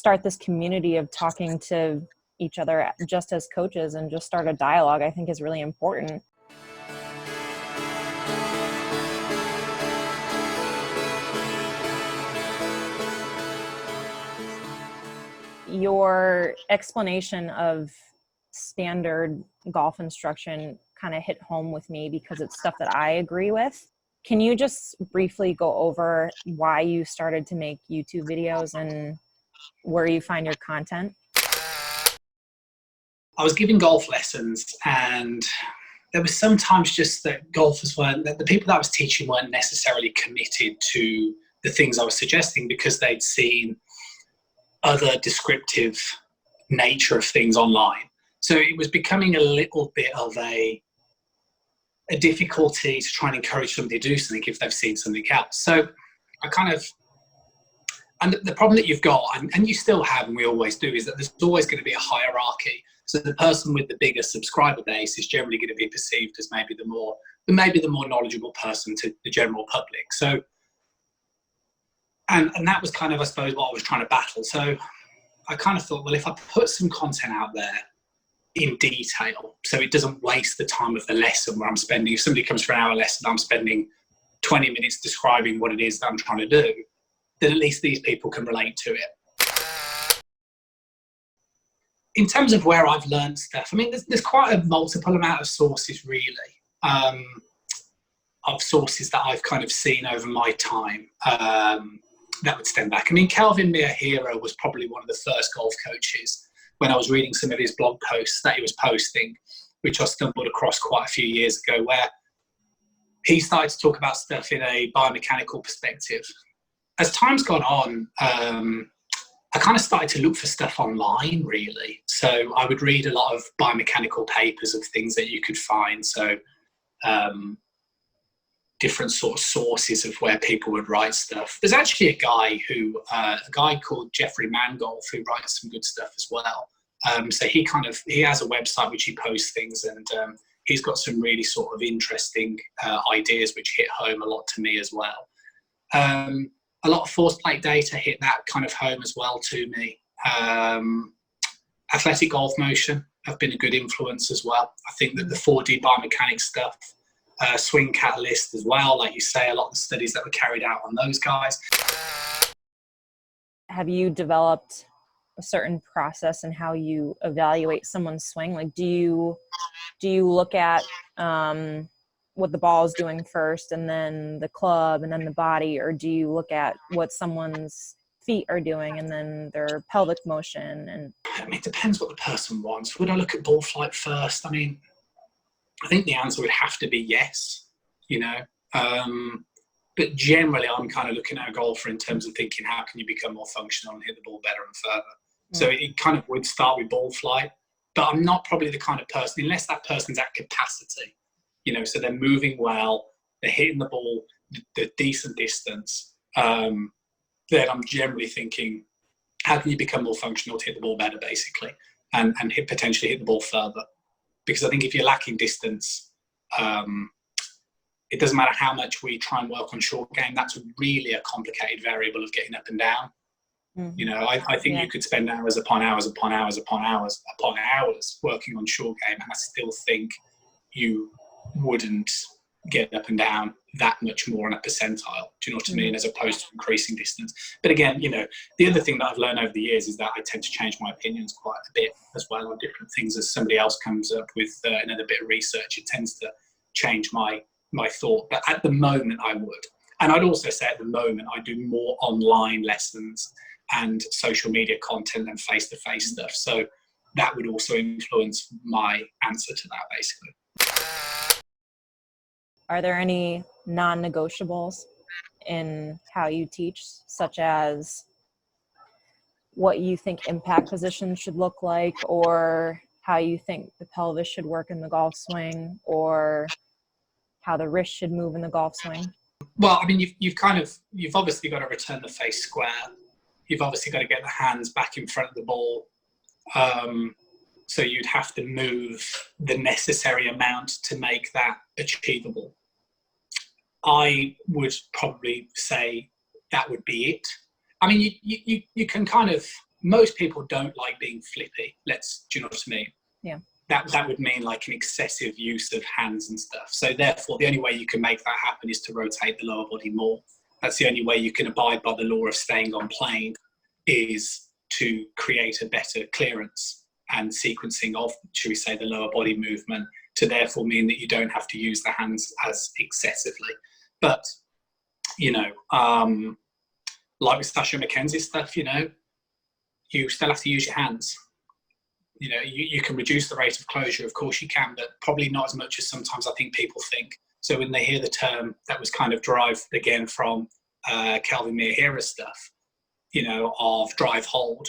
start this community of talking to each other just as coaches and just start a dialogue, I think is really important. Your explanation of standard golf instruction kind of hit home with me because it's stuff that I agree with. Can you just briefly go over why you started to make YouTube videos and where you find your content? I was giving golf lessons, and there was sometimes just that golfers weren't, that the people that I was teaching weren't necessarily committed to the things I was suggesting because they'd seen other descriptive nature of things online. So it was becoming a little bit of a difficulty to try and encourage somebody to do something if they've seen something else. So I kind of, and the problem that you've got, and you still have, and we always do, is that there's always going to be a hierarchy. So the person with the bigger subscriber base is generally going to be perceived as maybe the more knowledgeable person to the general public. So, and that was kind of, I suppose, what I was trying to battle. So I kind of thought, well, if I put some content out there in detail, so it doesn't waste the time of the lesson where I'm spending, if somebody comes for an hour lesson, I'm spending 20 minutes describing what it is that I'm trying to do, then at least these people can relate to it. In terms of where I've learned stuff, I mean, there's quite a multiple amount of sources, really, of sources that I've kind of seen over my time that would stem back. I mean, Kelvin Miyahiro was probably one of the first golf coaches when I was reading some of his blog posts that he was posting, which I stumbled across quite a few years ago, where he started to talk about stuff in a biomechanical perspective. As time's gone on, I kind of started to look for stuff online, really. So I would read a lot of biomechanical papers of things that you could find. So different sort of sources of where people would write stuff. There's actually a guy called Jeffrey Mangold who writes some good stuff as well. So he has a website which he posts things, and he's got some really sort of interesting ideas which hit home a lot to me as well. A lot of force plate data hit that kind of home as well to me. Athletic Golf Motion have been a good influence as well. I think that the 4D biomechanics stuff, Swing Catalyst as well, like you say, a lot of the studies that were carried out on those guys. Have you developed a certain process in how you evaluate someone's swing? Like, do you look at what the ball is doing first and then the club and then the body, or do you look at what someone's feet are doing and then their pelvic motion? And I mean, it depends what the person wants. Would I look at ball flight first? I mean, I think the answer would have to be yes, you know. But generally, I'm kind of looking at a golfer in terms of thinking, how can you become more functional and hit the ball better and further? So it kind of would start with ball flight, but I'm not probably the kind of person, unless that person's at capacity, you know, so they're moving well, they're hitting the ball the decent distance, then I'm generally thinking, how can you become more functional to hit the ball better, basically, and potentially hit the ball further? Because I think if you're lacking distance, it doesn't matter how much we try and work on short game, that's really a complicated variable of getting up and down. Mm-hmm. You know, I think you could spend hours upon hours upon hours upon hours upon hours working on short game, and I still think you wouldn't get up and down that much more on a percentile. Do you know what I mean? As opposed to increasing distance. But again, you know, the other thing that I've learned over the years is that I tend to change my opinions quite a bit as well on different things. As somebody else comes up with another bit of research, it tends to change my thought. But at the moment, I would. And I'd also say at the moment, I do more online lessons and social media content than face-to-face stuff. So that would also influence my answer to that, basically. Are there any non-negotiables in how you teach, such as what you think impact positions should look like, or how you think the pelvis should work in the golf swing, or how the wrist should move in the golf swing? Well, I mean, you've obviously got to return the face square. You've obviously got to get the hands back in front of the ball. So you'd have to move the necessary amount to make that achievable. I would probably say that would be it. I mean, you can kind of most people don't like being flippy. Do you know what I mean? Yeah. That would mean like an excessive use of hands and stuff. So therefore, the only way you can make that happen is to rotate the lower body more. That's the only way you can abide by the law of staying on plane, is to create a better clearance and sequencing of, should we say, the lower body movement, to therefore mean that you don't have to use the hands as excessively. But, you know, like with Sasha McKenzie's stuff, you know, you still have to use your hands. You know, you can reduce the rate of closure, of course you can, but probably not as much as sometimes I think people think. So when they hear the term that was kind of derived again from Kelvin Miyahira's stuff, you know, of drive hold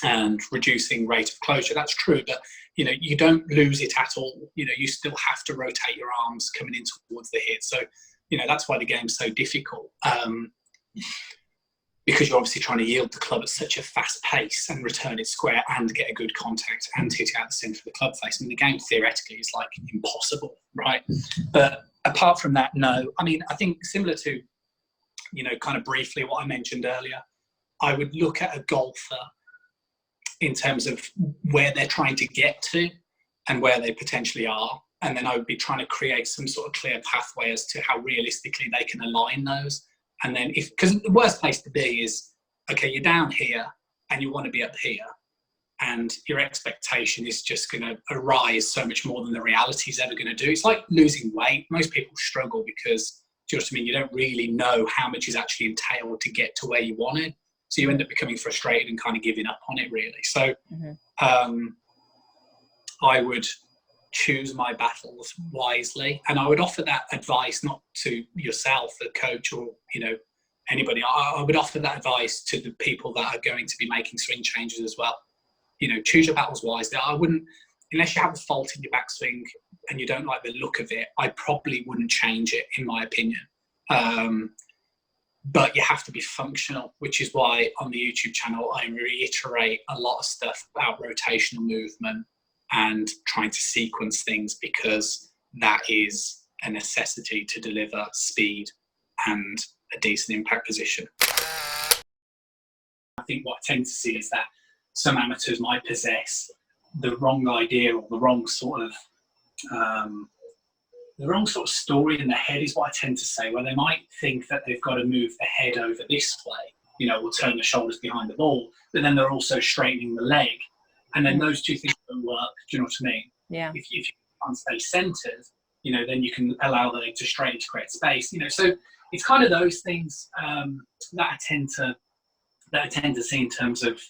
and reducing rate of closure, that's true, but you know, you don't lose it at all. You know, you still have to rotate your arms coming in towards the hit. So, you know, that's why the game's so difficult. Because you're obviously trying to yield the club at such a fast pace and return it square and get a good contact and hit it out the centre of the club face. I mean, the game theoretically is like impossible, right? But apart from that, no. I mean, I think similar to, you know, kind of briefly what I mentioned earlier, I would look at a golfer in terms of where they're trying to get to and where they potentially are. And then I would be trying to create some sort of clear pathway as to how realistically they can align those. And then because the worst place to be is, okay, you're down here and you want to be up here, and your expectation is just going to arise so much more than the reality is ever going to do. It's like losing weight. Most people struggle because, do you know what I mean? You don't really know how much is actually entailed to get to where you want it. So you end up becoming frustrated and kind of giving up on it, really. So I would choose my battles wisely, and I would offer that advice not to yourself, the coach, or you know, anybody. I would offer that advice to the people that are going to be making swing changes as well. You know, choose your battles wisely. I wouldn't, unless you have a fault in your backswing and you don't like the look of it, I probably wouldn't change it, in my opinion. But you have to be functional, which is why on the YouTube channel I reiterate a lot of stuff about rotational movement and trying to sequence things, because that is a necessity to deliver speed and a decent impact position. I think what I tend to see is that some amateurs might possess the wrong idea or the wrong sort of story in their head, is what I tend to say, where they might think that they've got to move the head over this way, you know, or turn the shoulders behind the ball, but then they're also straightening the leg. And then those two things don't work. Do you know what I mean? Yeah. If you can't stay centered, you know, then you can allow the leg to straighten to create space. You know, so it's kind of those things that I tend to see in terms of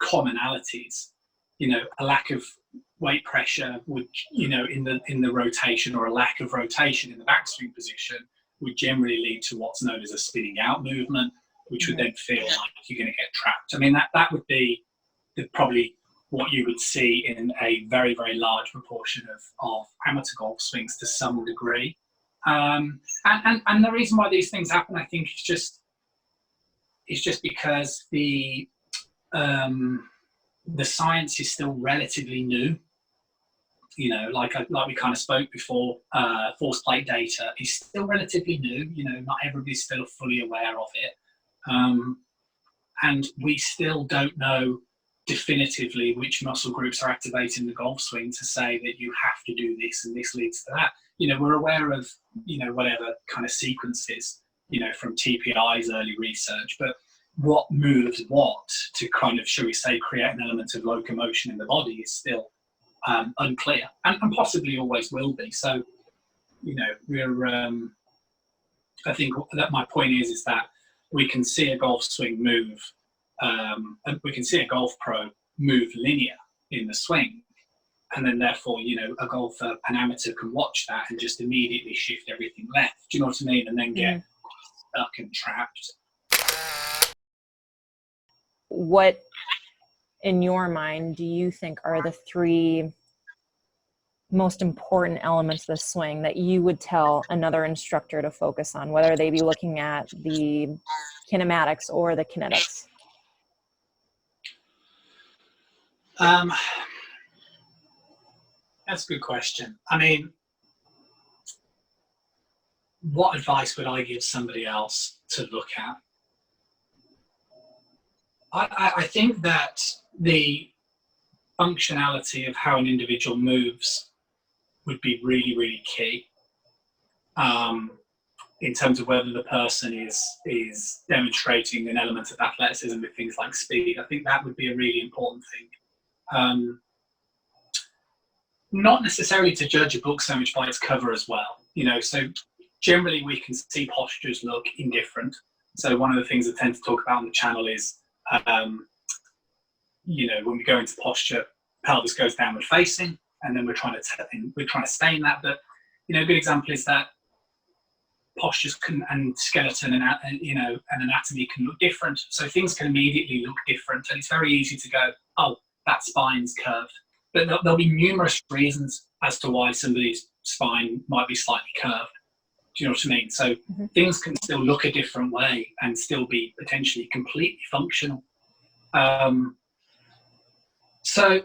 commonalities. You know, a lack of weight pressure would, you know, in the rotation, or a lack of rotation in the backswing position would generally lead to what's known as a spinning out movement, which would then feel like you're going to get trapped. I mean, that would be probably what you would see in a very, very large proportion of amateur golf swings to some degree. And the reason why these things happen, I think, is just because the science is still relatively new. You know, like we kind of spoke before, force plate data is still relatively new. You know, not everybody's still fully aware of it. And we still don't know definitively which muscle groups are activating the golf swing to say that you have to do this and this leads to that. You know, we're aware of, you know, whatever kind of sequences, you know, from TPI's early research, but what moves what to kind of, shall we say, create an element of locomotion in the body is still unclear, and possibly always will be. So, you know, we're, I think that my point is that we can see a golf swing move, and we can see a golf pro move linear in the swing, and then therefore, you know, a golfer, an amateur, can watch that and just immediately shift everything left. Do you know what I mean? And then get stuck and trapped. What, in your mind, do you think are the three most important elements of the swing that you would tell another instructor to focus on, whether they be looking at the kinematics or the kinetics? That's a good question. I mean, what advice would I give somebody else to look at? I think that the functionality of how an individual moves would be really, really key, in terms of whether the person is demonstrating an element of athleticism with things like speed. I think that would be a really important thing. Not necessarily to judge a book so much by its cover as well. So generally we can see postures look indifferent. So one of the things I tend to talk about on the channel is, when we go into posture, pelvis goes downward facing, and then we're trying to stay in that. But a good example is that postures and skeleton and anatomy can look different. So things can immediately look different, and it's very easy to go, oh, that spine's curved. But there'll be numerous reasons as to why somebody's spine might be slightly curved. Do you know what I mean? So things can still look a different way and still be potentially completely functional. So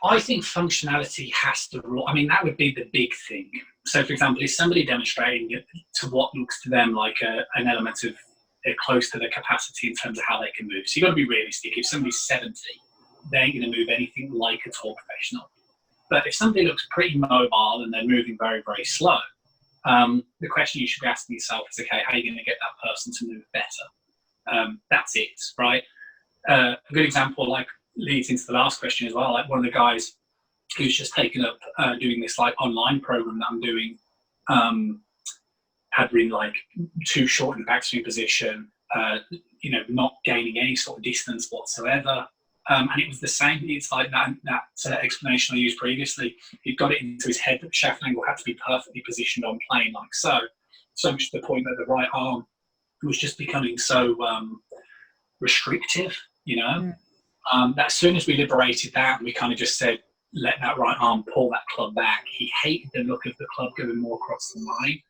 I think functionality has to rule. I mean, that would be the big thing. So, for example, is somebody demonstrating to what looks to them like an element of close to their capacity in terms of how they can move? So you've got to be realistic. If somebody's 70, they ain't going to move anything like a tall professional. But if somebody looks pretty mobile and they're moving very, very slow, the question you should be asking yourself is, okay, how are you going to get that person to move better? That's it, right? A good example, like, leads into the last question as well. Like, one of the guys who's just taken up doing this like online program that I'm doing, had been like too short in the backswing position, not gaining any sort of distance whatsoever. And it was the same. It's like that explanation I used previously. He got it into his head that the shaft angle had to be perfectly positioned on plane, like so much to the point that the right arm was just becoming so restrictive, that as soon as we liberated that and we kind of just said, let that right arm pull that club back, he hated the look of the club going more across the line,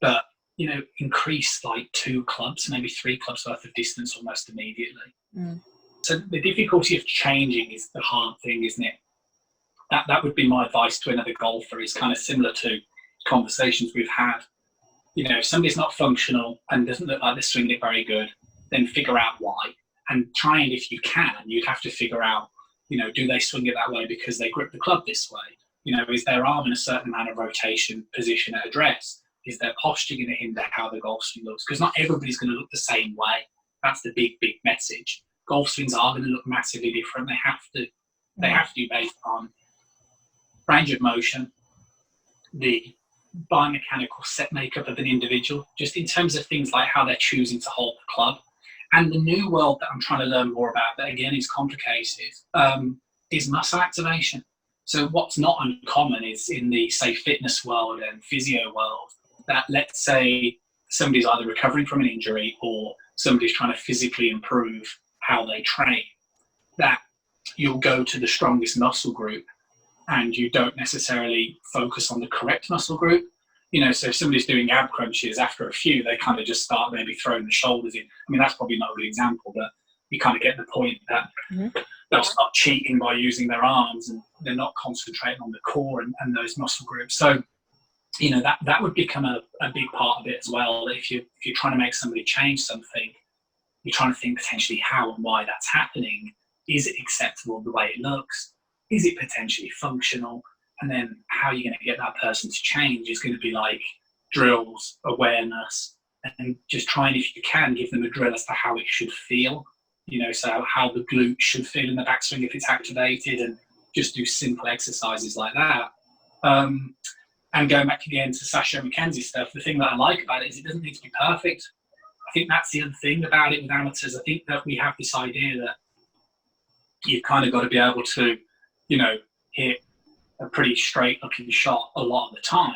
but increased like 2 clubs, maybe 3 clubs worth of distance almost immediately. So the difficulty of changing is the hard thing, isn't it? That would be my advice to another golfer, is kind of similar to conversations we've had. If somebody's not functional and doesn't look like they're swinging it very good, then figure out why. And try, and if you can, you'd have to figure out, do they swing it that way because they grip the club this way? Is their arm in a certain amount of rotation position at address? Is their posture going to hinder how the golf swing looks? Because not everybody's going to look the same way. That's the big, big message. Golf swings are going to look massively different. They have to be based on range of motion, the biomechanical set makeup of an individual, just in terms of things like how they're choosing to hold the club. And the new world that I'm trying to learn more about, that again is complicated, is muscle activation. So what's not uncommon is in the, say, fitness world and physio world, that let's say somebody's either recovering from an injury or somebody's trying to physically improve how they train, that you'll go to the strongest muscle group and you don't necessarily focus on the correct muscle group. So if somebody's doing ab crunches, after a few, they kind of just start maybe throwing the shoulders in. I mean, that's probably not a good example, but you kind of get the point that they'll start cheating by using their arms and they're not concentrating on the core and those muscle groups. So, that would become a big part of it as well. If you're trying to make somebody change something, you're trying to think potentially how and why that's happening. Is it acceptable the way it looks? Is it potentially functional? And then how you're going to get that person to change is going to be like drills, awareness, and just trying, if you can, give them a drill as to how it should feel. So how the glute should feel in the backswing if it's activated, and just do simple exercises like that. And going back again to Sasha McKenzie stuff, the thing that I like about it is it doesn't need to be perfect. I think that's the other thing about it with amateurs. I think that we have this idea that you've kind of got to be able to, hit a pretty straight looking shot a lot of the time.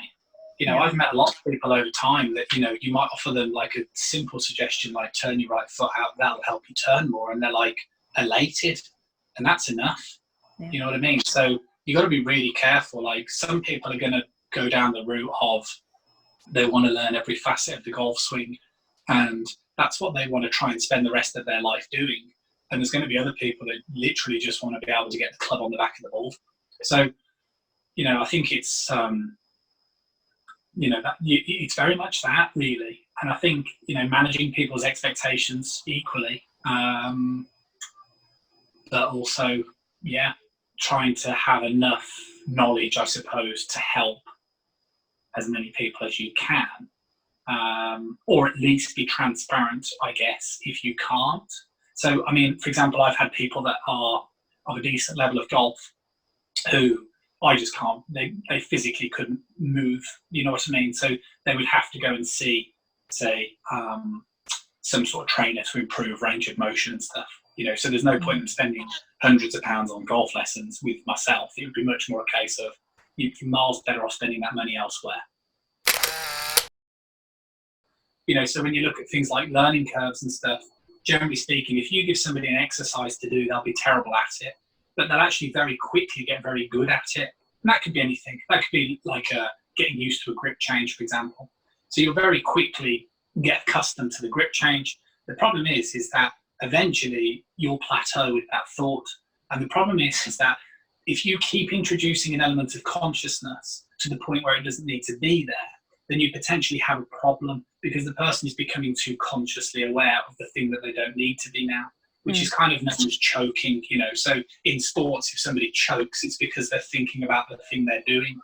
I've met a lot of people over time that, you might offer them like a simple suggestion, like turn your right foot out, that'll help you turn more. And they're like elated, and that's enough. Yeah. You know what I mean? So you got to be really careful. Like, some people are going to go down the route of, they want to learn every facet of the golf swing, and that's what they want to try and spend the rest of their life doing. And there's going to be other people that literally just want to be able to get the club on the back of the ball. So, I think it's, it's very much that, really. And I think, managing people's expectations equally, but also, yeah, trying to have enough knowledge, I suppose, to help as many people as you can, or at least be transparent, I guess, if you can't. So, I mean, for example, I've had people that are of a decent level of golf who I just can't, they physically couldn't move, you know what I mean? So they would have to go and see, say, some sort of trainer to improve range of motion and stuff, you know, so there's no point in spending hundreds of pounds on golf lessons with myself. It would be much more a case of you're miles better off spending that money elsewhere. You know, so when you look at things like learning curves and stuff, generally speaking, if you give somebody an exercise to do, they'll be terrible at it, but they'll actually very quickly get very good at it. And that could be anything. That could be like getting used to a grip change, for example. So you'll very quickly get accustomed to the grip change. The problem is that eventually you'll plateau with that thought. And the problem is that if you keep introducing an element of consciousness to the point where it doesn't need to be there, then you potentially have a problem, because the person is becoming too consciously aware of the thing that they don't need to be now, which is kind of known as choking, you know. So in sports, if somebody chokes, it's because they're thinking about the thing they're doing.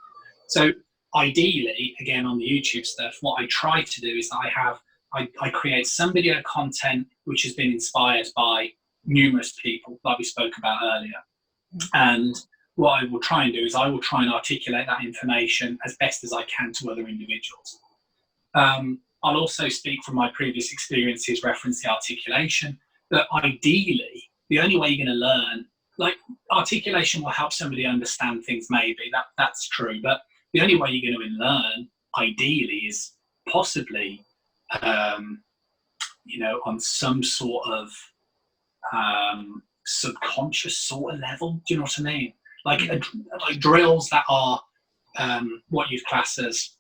So ideally, again, on the YouTube stuff, what I try to do is I create some video content which has been inspired by numerous people, like we spoke about earlier. And what I will try and do is I will try and articulate that information as best as I can to other individuals. I'll also speak from my previous experiences, reference the articulation, but ideally, the only way you're going to learn, like articulation will help somebody understand things maybe, that's true, but the only way you're going to learn, ideally, is possibly, you know, on some sort of subconscious sort of level. Do you know what I mean? Like drills that are what you'd class as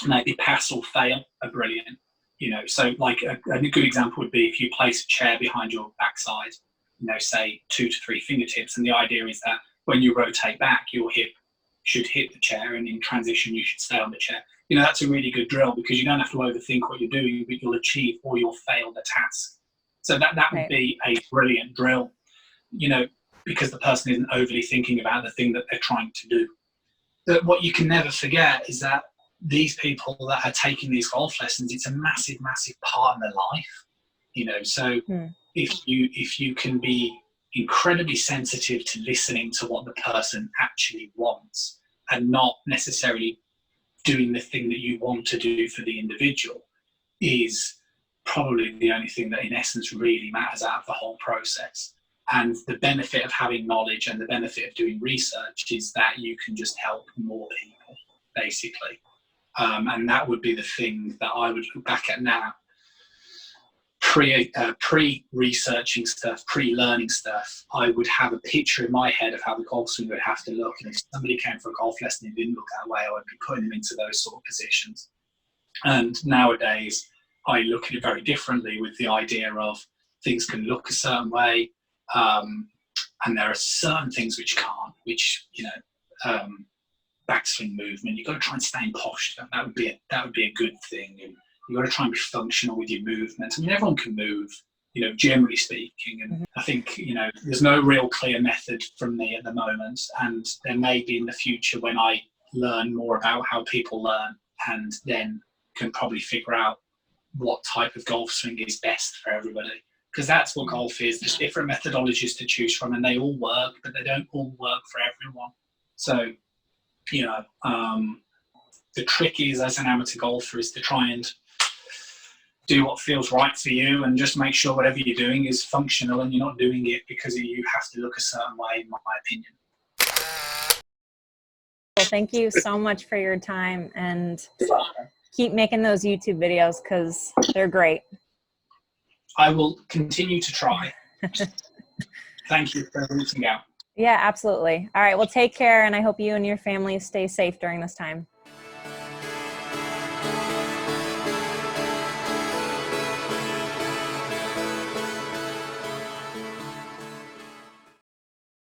maybe pass or fail are brilliant. You know, so like a good example would be if you place a chair behind your backside, you know, say 2 to 3 fingertips, and the idea is that when you rotate back, your hip should hit the chair, and in transition you should stay on the chair. You know, that's a really good drill, because you don't have to overthink what you're doing, but you'll achieve or you'll fail the task. So that would be a brilliant drill, you know, because the person isn't overly thinking about the thing that they're trying to do. But what you can never forget is that these people that are taking these golf lessons, it's a massive, massive part of their life, you know. So if you can be incredibly sensitive to listening to what the person actually wants and not necessarily doing the thing that you want to do for the individual, is probably the only thing that in essence really matters out of the whole process. And the benefit of having knowledge and the benefit of doing research is that you can just help more people, basically. And that would be the thing that I would look back at now. Pre-researching stuff, pre-learning stuff, I would have a picture in my head of how the golf swing would have to look. And if somebody came for a golf lesson and didn't look that way, I would be putting them into those sort of positions. And nowadays, I look at it very differently, with the idea of things can look a certain way, and there are certain things which can't, which, you know, backswing movement, you've got to try and stay in posture. That would be a good thing. And you've got to try and be functional with your movement. I mean, everyone can move, you know, generally speaking. And I think, you know, there's no real clear method from me at the moment. And there may be in the future when I learn more about how people learn, and then can probably figure out what type of golf swing is best for everybody. Because that's what golf is. There's different methodologies to choose from, and they all work, but they don't all work for everyone. So, you know, the trick is, as an amateur golfer, is to try and do what feels right for you, and just make sure whatever you're doing is functional and you're not doing it because you have to look a certain way, in my opinion. Well, thank you so much for your time, and keep making those YouTube videos because they're great. I will continue to try. Thank you for reaching out. Yeah, absolutely. All right. Well, take care, and I hope you and your family stay safe during this time.